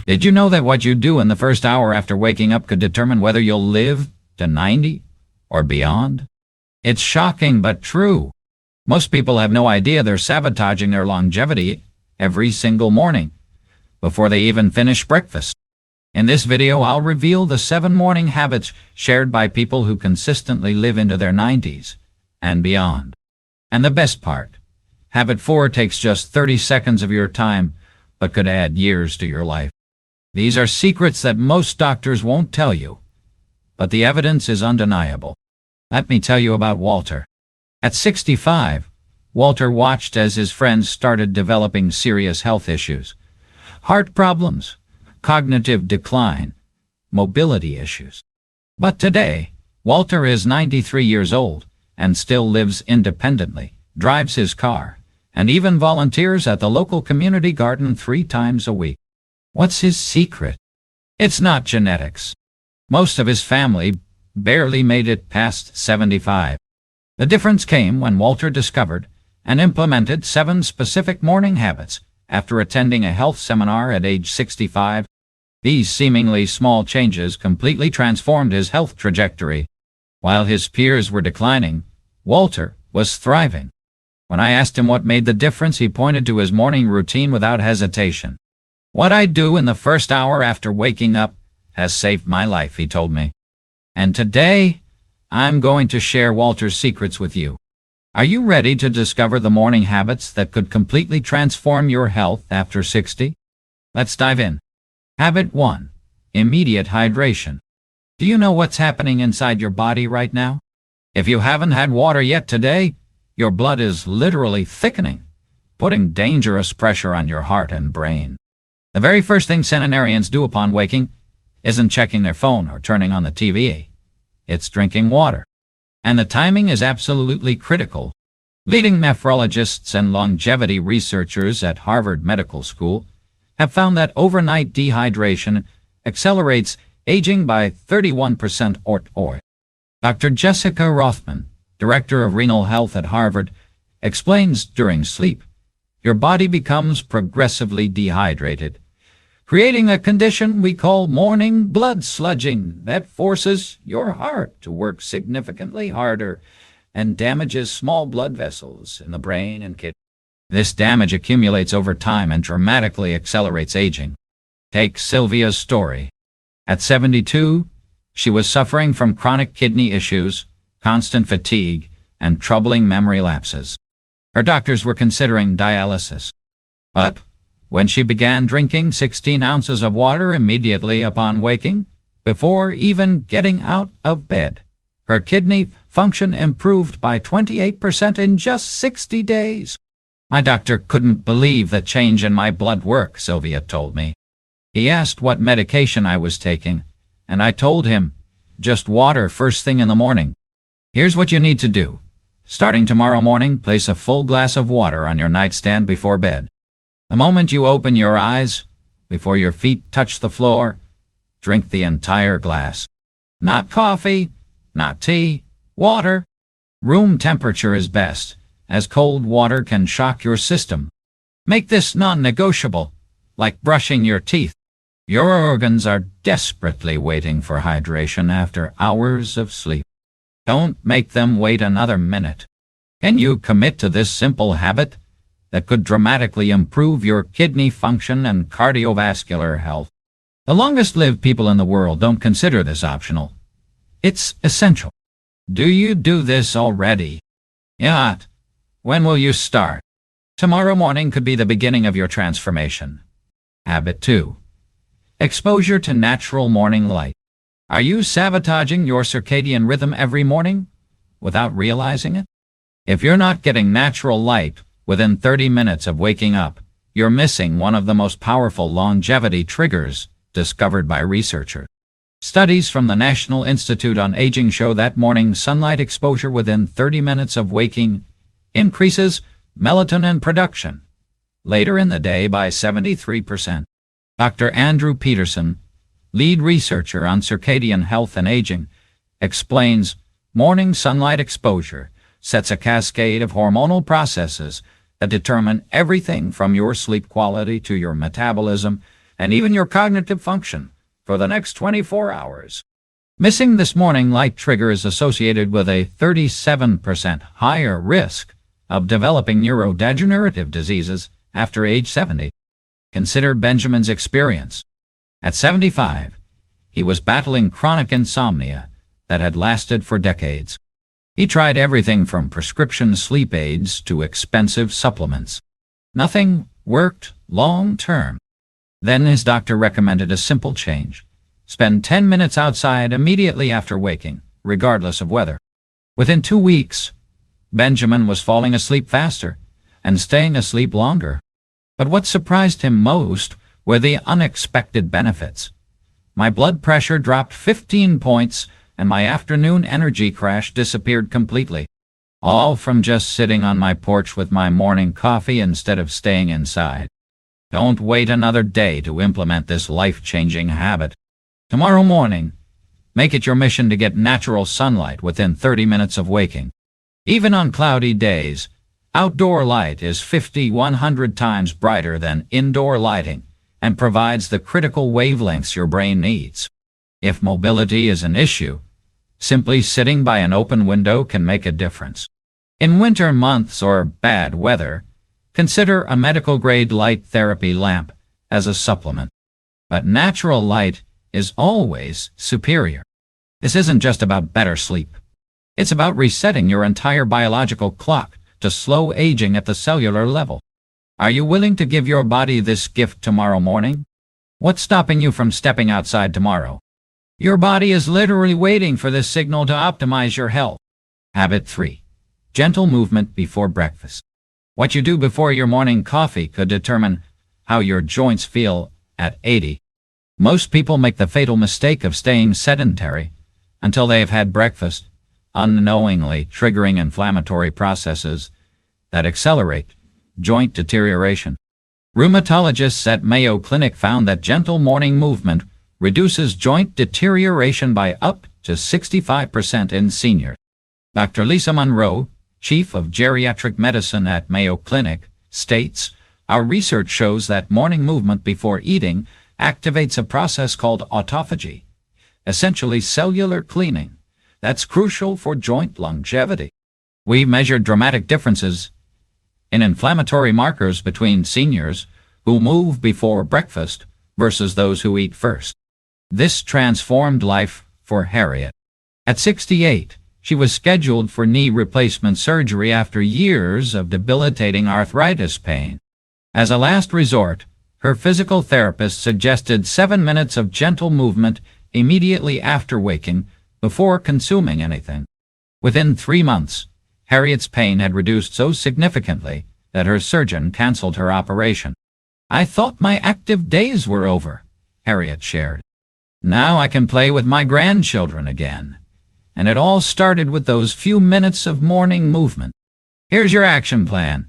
Did you know that what you do in the first hour after waking up could determine whether you'll live to 90 or beyond? It's shocking but true. Most people have no idea they're sabotaging their longevity every single morning before they even finish breakfast. In this video, I'll reveal the 7 morning habits shared by people who consistently live into their 90s and beyond. And the best part, habit 4 takes just 30 seconds of your time, but could add years to your life. These are secrets that most doctors won't tell you, but the evidence is undeniable. Let me tell you about Walter. At 65, Walter watched as his friends started developing serious health issues. Heart problems, cognitive decline, mobility issues. But today, Walter is 93 years old and still lives independently, drives his car, and even volunteers at the local community garden 3 times a week. What's his secret? It's not genetics. Most of his family barely made it past 75. The difference came when Walter discovered and implemented 7 specific morning habits after attending a health seminar at age 65. These seemingly small changes completely transformed his health trajectory. While his peers were declining, Walter was thriving. When I asked him what made the difference, he pointed to his morning routine without hesitation. "What I do in the first hour after waking up has saved my life," he told me. And today, I'm going to share Walter's secrets with you. Are you ready to discover the morning habits that could completely transform your health after 60? Let's dive in. Habit 1. Immediate hydration. Do you know what's happening inside your body right now? If you haven't had water yet today, your blood is literally thickening, putting dangerous pressure on your heart and brain. The very first thing centenarians do upon waking isn't checking their phone or turning on the TV. It's drinking water. And the timing is absolutely critical. Leading nephrologists and longevity researchers at Harvard Medical School have found that overnight dehydration accelerates aging by 31% or. Dr. Jessica Rothman, director of renal health at Harvard, explains during sleep, your body becomes progressively dehydrated, creating a condition we call morning blood sludging that forces your heart to work significantly harder and damages small blood vessels in the brain and kidney. This damage accumulates over time and dramatically accelerates aging. Take Sylvia's story. At 72, she was suffering from chronic kidney issues, constant fatigue, and troubling memory lapses. Her doctors were considering dialysis. But when she began drinking 16 ounces of water immediately upon waking, before even getting out of bed, her kidney function improved by 28% in just 60 days. My doctor couldn't believe the change in my blood work, Sylvia told me. He asked what medication I was taking, and I told him, just water first thing in the morning. Here's what you need to do. Starting tomorrow morning, place a full glass of water on your nightstand before bed. The moment you open your eyes, before your feet touch the floor, drink the entire glass. Not coffee, not tea, water. Room temperature is best, as cold water can shock your system. Make this non-negotiable, like brushing your teeth. Your organs are desperately waiting for hydration after hours of sleep. Don't make them wait another minute. Can you commit to this simple habit that could dramatically improve your kidney function and cardiovascular health? The longest-lived people in the world don't consider this optional. It's essential. Do you do this already? Yet, when will you start? Tomorrow morning could be the beginning of your transformation. Habit 2. Exposure to natural morning light. Are you sabotaging your circadian rhythm every morning without realizing it? If you're not getting natural light within 30 minutes of waking up, you're missing one of the most powerful longevity triggers discovered by researchers. Studies from the National Institute on Aging show that morning sunlight exposure within 30 minutes of waking increases melatonin production later in the day by 73%. Dr. Andrew Peterson, lead researcher on circadian health and aging, explains morning sunlight exposure sets a cascade of hormonal processes that determine everything from your sleep quality to your metabolism and even your cognitive function for the next 24 hours. Missing this morning light trigger is associated with a 37% higher risk of developing neurodegenerative diseases after age 70. Consider Benjamin's experience. At 75, he was battling chronic insomnia that had lasted for decades. He tried everything from prescription sleep aids to expensive supplements. Nothing worked long-term. Then his doctor recommended a simple change. Spend 10 minutes outside immediately after waking, regardless of weather. Within 2 weeks, Benjamin was falling asleep faster and staying asleep longer. But what surprised him most were the unexpected benefits. My blood pressure dropped 15 points and my afternoon energy crash disappeared completely. All from just sitting on my porch with my morning coffee instead of staying inside. Don't wait another day to implement this life-changing habit. Tomorrow morning, make it your mission to get natural sunlight within 30 minutes of waking. Even on cloudy days, outdoor light is 100 times brighter than indoor lighting and provides the critical wavelengths your brain needs. If mobility is an issue, simply sitting by an open window can make a difference. In winter months or bad weather, consider a medical-grade light therapy lamp as a supplement. But natural light is always superior. This isn't just about better sleep. It's about resetting your entire biological clock to slow aging at the cellular level. Are you willing to give your body this gift tomorrow morning? What's stopping you from stepping outside tomorrow? Your body is literally waiting for this signal to optimize your health. Habit 3. Gentle movement before breakfast. What you do before your morning coffee could determine how your joints feel at 80. Most people make the fatal mistake of staying sedentary until they have had breakfast, unknowingly triggering inflammatory processes that accelerate joint deterioration. Rheumatologists at Mayo Clinic found that gentle morning movement reduces joint deterioration by up to 65% in seniors. Dr. Lisa Monroe, Chief of Geriatric Medicine at Mayo Clinic, states, "Our research shows that morning movement before eating activates a process called autophagy, essentially cellular cleaning, that's crucial for joint longevity." We measured dramatic differences in inflammatory markers between seniors who move before breakfast versus those who eat first. This transformed life for Harriet. At 68, she was scheduled for knee replacement surgery after years of debilitating arthritis pain. As a last resort, her physical therapist suggested 7 minutes of gentle movement immediately after waking before consuming anything. Within 3 months, Harriet's pain had reduced so significantly that her surgeon canceled her operation. "I thought my active days were over," Harriet shared. "Now I can play with my grandchildren again." And it all started with those few minutes of morning movement. Here's your action plan.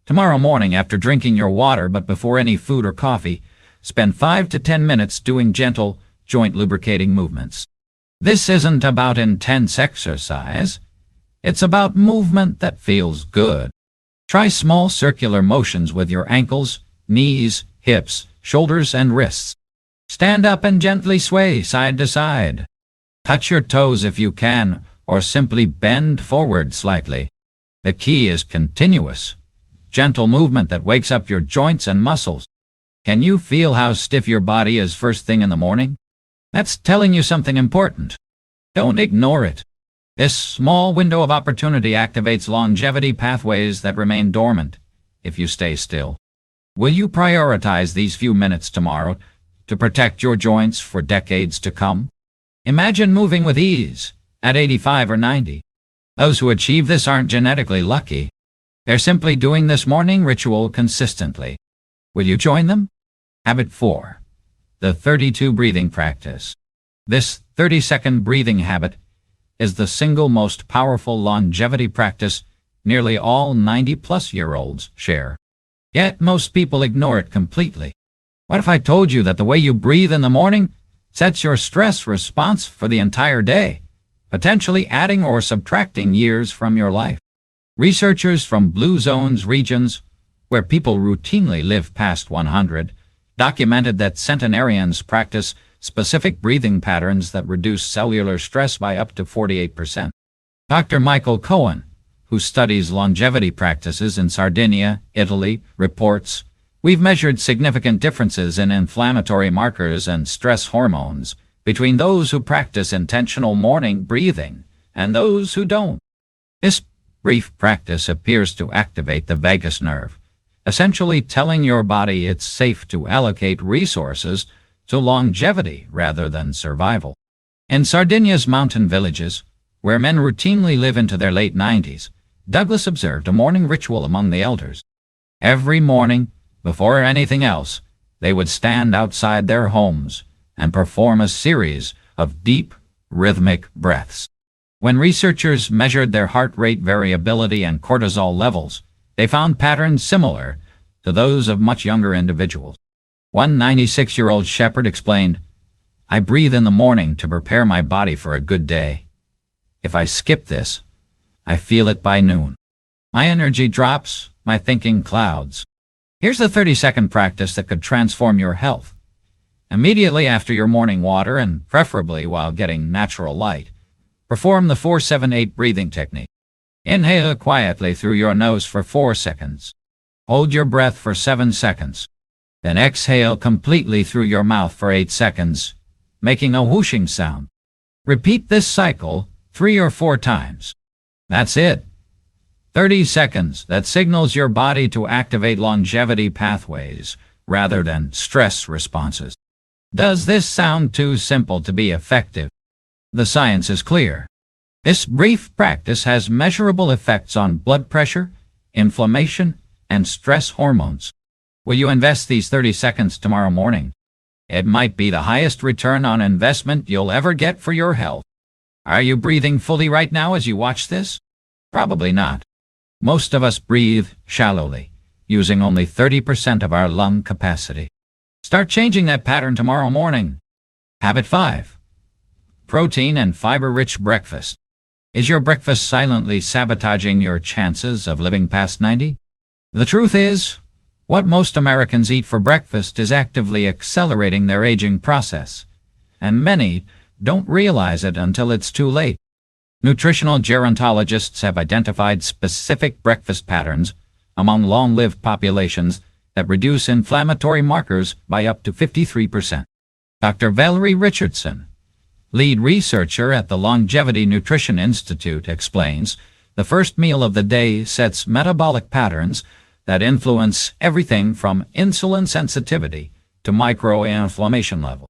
Tomorrow morning, after drinking your water but before any food or coffee, spend 5 to 10 minutes doing gentle, joint lubricating movements. This isn't about intense exercise. It's about movement that feels good. Try small circular motions with your ankles, knees, hips, shoulders, and wrists. Stand up and gently sway side to side. Touch your toes if you can, or simply bend forward slightly. The key is continuous, gentle movement that wakes up your joints and muscles. Can you feel how stiff your body is first thing in the morning? That's telling you something important. Don't ignore it. This small window of opportunity activates longevity pathways that remain dormant if you stay still. Will you prioritize these few minutes tomorrow to protect your joints for decades to come? Imagine moving with ease at 85 or 90. Those who achieve this aren't genetically lucky. They're simply doing this morning ritual consistently. Will you join them? Habit 4. The 32 breathing practice. This 30-second breathing habit is the single most powerful longevity practice nearly all 90-plus-year-olds share. Yet most people ignore it completely. What if I told you that the way you breathe in the morning sets your stress response for the entire day, potentially adding or subtracting years from your life? Researchers from Blue Zones regions, where people routinely live past 100, documented that centenarians practice specific breathing patterns that reduce cellular stress by up to 48%. Dr. Michael Cohen, who studies longevity practices in Sardinia, Italy, reports, "We've measured significant differences in inflammatory markers and stress hormones between those who practice intentional morning breathing and those who don't." This brief practice appears to activate the vagus nerve, essentially telling your body it's safe to allocate resources to longevity rather than survival. In Sardinia's mountain villages, where men routinely live into their late 90s, Douglas observed a morning ritual among the elders. Every morning, before anything else, they would stand outside their homes and perform a series of deep, rhythmic breaths. When researchers measured their heart rate variability and cortisol levels, they found patterns similar to those of much younger individuals. One 96-year-old shepherd explained, "I breathe in the morning to prepare my body for a good day. If I skip this, I feel it by noon. My energy drops, my thinking clouds." Here's a 30-second practice that could transform your health. Immediately after your morning water, and preferably while getting natural light, perform the 4-7-8 breathing technique. Inhale quietly through your nose for 4 seconds. Hold your breath for 7 seconds. Then exhale completely through your mouth for 8 seconds, making a whooshing sound. Repeat this cycle 3 or 4 times. That's it. 30 seconds that signals your body to activate longevity pathways rather than stress responses. Does this sound too simple to be effective? The science is clear. This brief practice has measurable effects on blood pressure, inflammation, and stress hormones. Will you invest these 30 seconds tomorrow morning? It might be the highest return on investment you'll ever get for your health. Are you breathing fully right now as you watch this? Probably not. Most of us breathe shallowly, using only 30% of our lung capacity. Start changing that pattern tomorrow morning. Habit 5. Protein and fiber-rich breakfast. Is your breakfast silently sabotaging your chances of living past 90? The truth is, what most Americans eat for breakfast is actively accelerating their aging process, and many don't realize it until it's too late. Nutritional gerontologists have identified specific breakfast patterns among long-lived populations that reduce inflammatory markers by up to 53%. Dr. Valerie Richardson, lead researcher at the Longevity Nutrition Institute, explains, the first meal of the day sets metabolic patterns that influence everything from insulin sensitivity to microinflammation level.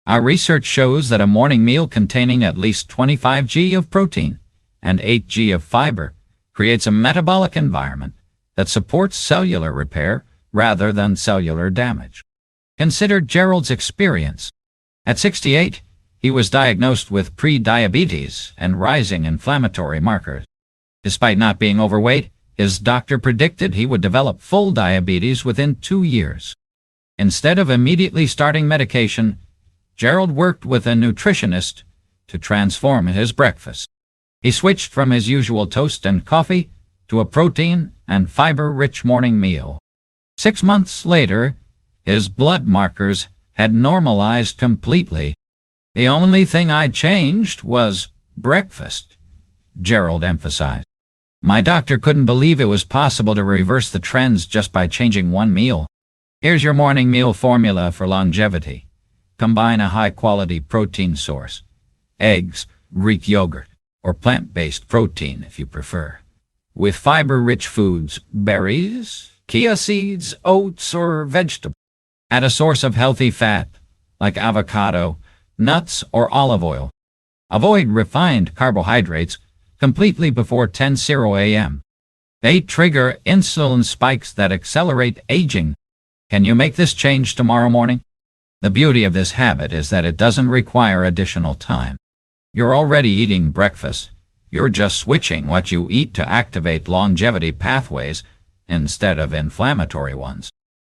Our research shows that a morning meal containing at least 25 g of protein and 8 g of fiber creates a metabolic environment that supports cellular repair rather than cellular damage. Consider Gerald's experience. At 68, he was diagnosed with pre-diabetes and rising inflammatory markers. Despite not being overweight, his doctor predicted he would develop full diabetes within 2 years. Instead of immediately starting medication, Gerald worked with a nutritionist to transform his breakfast. He switched from his usual toast and coffee to a protein and fiber-rich morning meal. 6 months later, his blood markers had normalized completely. "The only thing I changed was breakfast," Gerald emphasized. "My doctor couldn't believe it was possible to reverse the trends just by changing one meal." Here's your morning meal formula for longevity. Combine a high-quality protein source, eggs, Greek yogurt, or plant-based protein if you prefer, with fiber-rich foods, berries, chia seeds, oats, or vegetables. Add a source of healthy fat, like avocado, nuts, or olive oil. Avoid refined carbohydrates completely before 10:00 a.m. They trigger insulin spikes that accelerate aging. Can you make this change tomorrow morning? The beauty of this habit is that it doesn't require additional time. You're already eating breakfast. You're just switching what you eat to activate longevity pathways instead of inflammatory ones.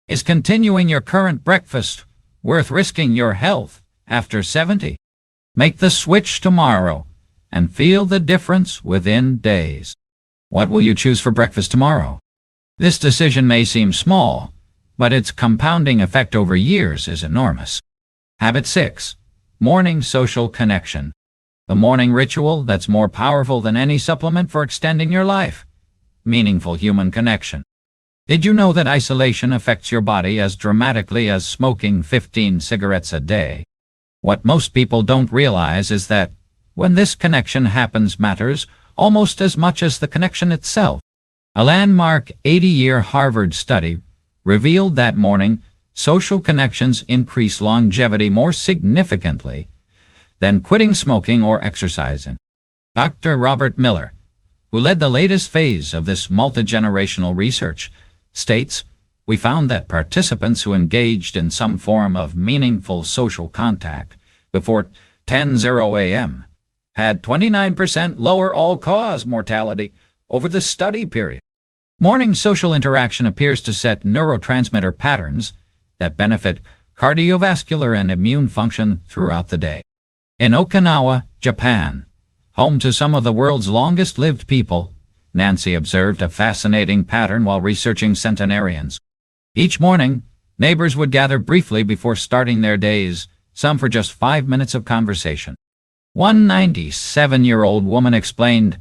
Is continuing your current breakfast worth risking your health after 70? Make the switch tomorrow and feel the difference within days. What will you choose for breakfast tomorrow? This decision may seem small, but its compounding effect over years is enormous. Habit 6. Morning social connection. The morning ritual that's more powerful than any supplement for extending your life. Meaningful human connection. Did you know that isolation affects your body as dramatically as smoking 15 cigarettes a day? What most people don't realize is that when this connection happens matters almost as much as the connection itself. A landmark 80-year Harvard study revealed that morning social connections increase longevity more significantly than quitting smoking or exercising. Dr. Robert Miller, who led the latest phase of this multi-generational research, states, "We found that participants who engaged in some form of meaningful social contact before 10:00 a.m. had 29% lower all-cause mortality over the study period." Morning social interaction appears to set neurotransmitter patterns that benefit cardiovascular and immune function throughout the day. In Okinawa, Japan, home to some of the world's longest-lived people, Nancy observed a fascinating pattern while researching centenarians. Each morning, neighbors would gather briefly before starting their days, some for just 5 minutes of conversation. One 97-year-old woman explained,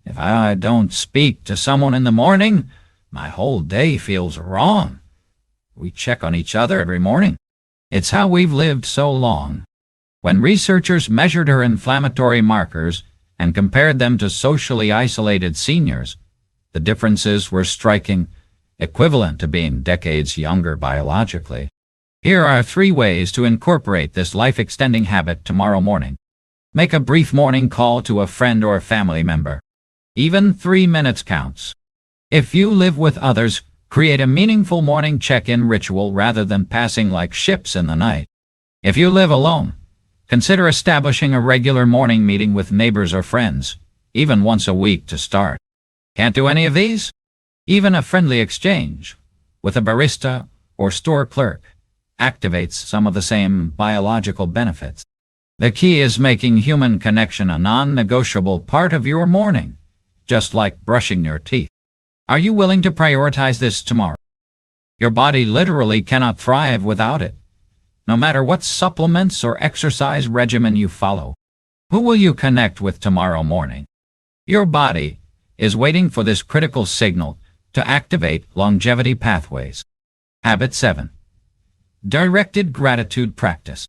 "If I don't speak to someone in the morning, my whole day feels wrong. We check on each other every morning. It's how we've lived so long." When researchers measured her inflammatory markers and compared them to socially isolated seniors, the differences were striking, equivalent to being decades younger biologically. Here are 3 ways to incorporate this life-extending habit tomorrow morning. Make a brief morning call to a friend or family member. Even 3 minutes counts. If you live with others, create a meaningful morning check-in ritual rather than passing like ships in the night. If you live alone, consider establishing a regular morning meeting with neighbors or friends, even once a week to start. Can't do any of these? Even a friendly exchange with a barista or store clerk activates some of the same biological benefits. The key is making human connection a non-negotiable part of your morning, just like brushing your teeth. Are you willing to prioritize this tomorrow? Your body literally cannot thrive without it, no matter what supplements or exercise regimen you follow. Who will you connect with tomorrow morning? Your body is waiting for this critical signal to activate longevity pathways. Habit 7. Directed gratitude practice.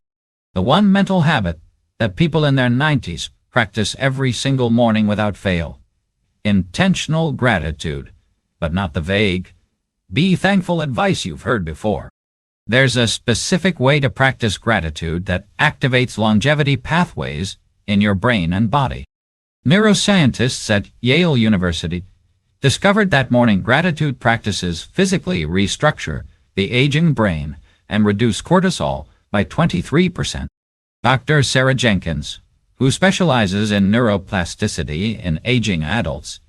The one mental habit that people in their 90s practice every single morning without fail. Intentional gratitude, but not the vague, be thankful advice you've heard before. There's a specific way to practice gratitude that activates longevity pathways in your brain and body. Neuroscientists at Yale University discovered that morning gratitude practices physically restructure the aging brain and reduce cortisol by 23%. Dr. Sarah Jenkins, who specializes in neuroplasticity in aging adults,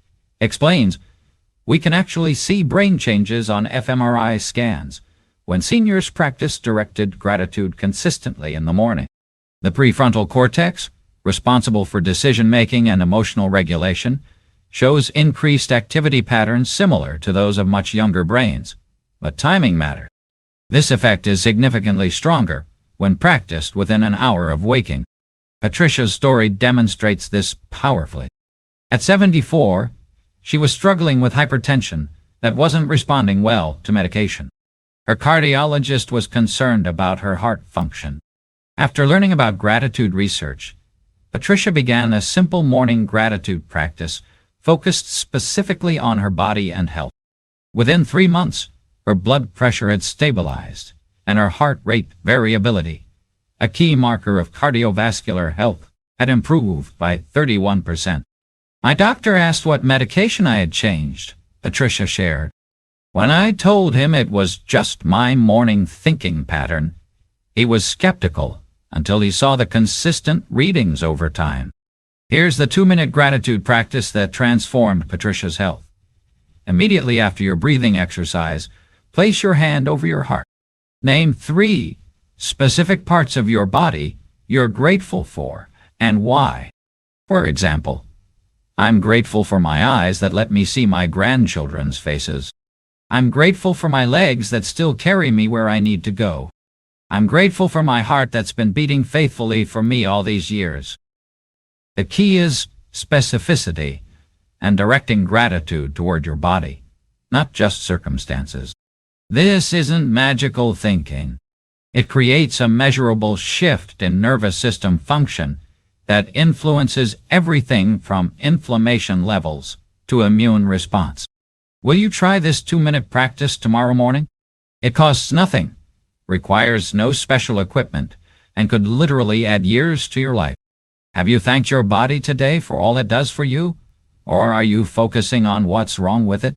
explains, "We can actually see brain changes on fMRI scans when seniors practice directed gratitude consistently in the morning. The prefrontal cortex, responsible for decision-making and emotional regulation, shows increased activity patterns similar to those of much younger brains, but timing matters. This effect is significantly stronger when practiced within an hour of waking." Patricia's story demonstrates this powerfully. At 74, she was struggling with hypertension that wasn't responding well to medication. Her cardiologist was concerned about her heart function. After learning about gratitude research, Patricia began a simple morning gratitude practice focused specifically on her body and health. Within 3 months, her blood pressure had stabilized, and her heart rate variability, a key marker of cardiovascular health, had improved by 31%. "My doctor asked what medication I had changed," Patricia shared. "When I told him it was just my morning thinking pattern, he was skeptical until he saw the consistent readings over time." Here's the 2-minute gratitude practice that transformed Patricia's health. Immediately after your breathing exercise, place your hand over your heart. Name 3 specific parts of your body you're grateful for and why. For example, "I'm grateful for my eyes that let me see my grandchildren's faces." I'm grateful for my legs that still carry me where I need to go. I'm grateful for my heart that's been beating faithfully for me all these years. The key is specificity and directing gratitude toward your body, not just circumstances. This isn't magical thinking. It creates a measurable shift in nervous system function that influences everything from inflammation levels to immune response. Will you try this 2-minute practice tomorrow morning? It costs nothing, requires no special equipment, and could literally add years to your life. Have you thanked your body today for all it does for you? Or are you focusing on what's wrong with it?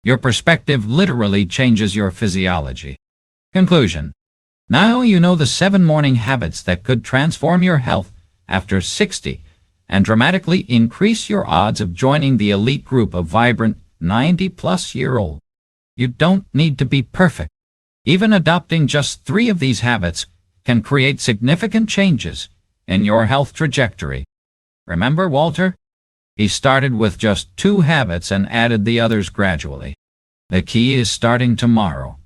Your perspective literally changes your physiology. Conclusion. Now you know the 7 morning habits that could transform your health after 60 and dramatically increase your odds of joining the elite group of vibrant 90-plus-year-olds. You don't need to be perfect. Even adopting just 3 of these habits can create significant changes in your health trajectory. Remember Walter? He started with just 2 habits and added the others gradually. The key is starting tomorrow,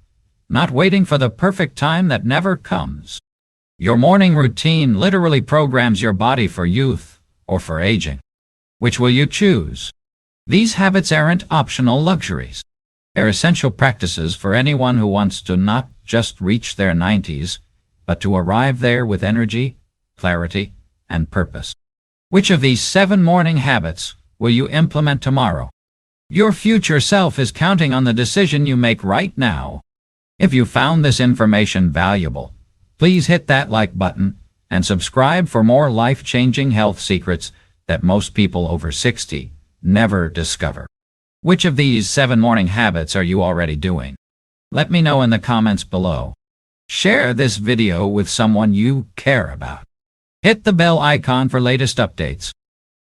not waiting for the perfect time that never comes. Your morning routine literally programs your body for youth or for aging. Which will you choose? These habits aren't optional luxuries. They're essential practices for anyone who wants to not just reach their 90s, but to arrive there with energy, clarity, and purpose. Which of these 7 morning habits will you implement tomorrow? Your future self is counting on the decision you make right now. If you found this information valuable, please hit that like button and subscribe for more life-changing health secrets that most people over 60 never discover. Which of these 7 morning habits are you already doing? Let me know in the comments below. Share this video with someone you care about. Hit the bell icon for latest updates.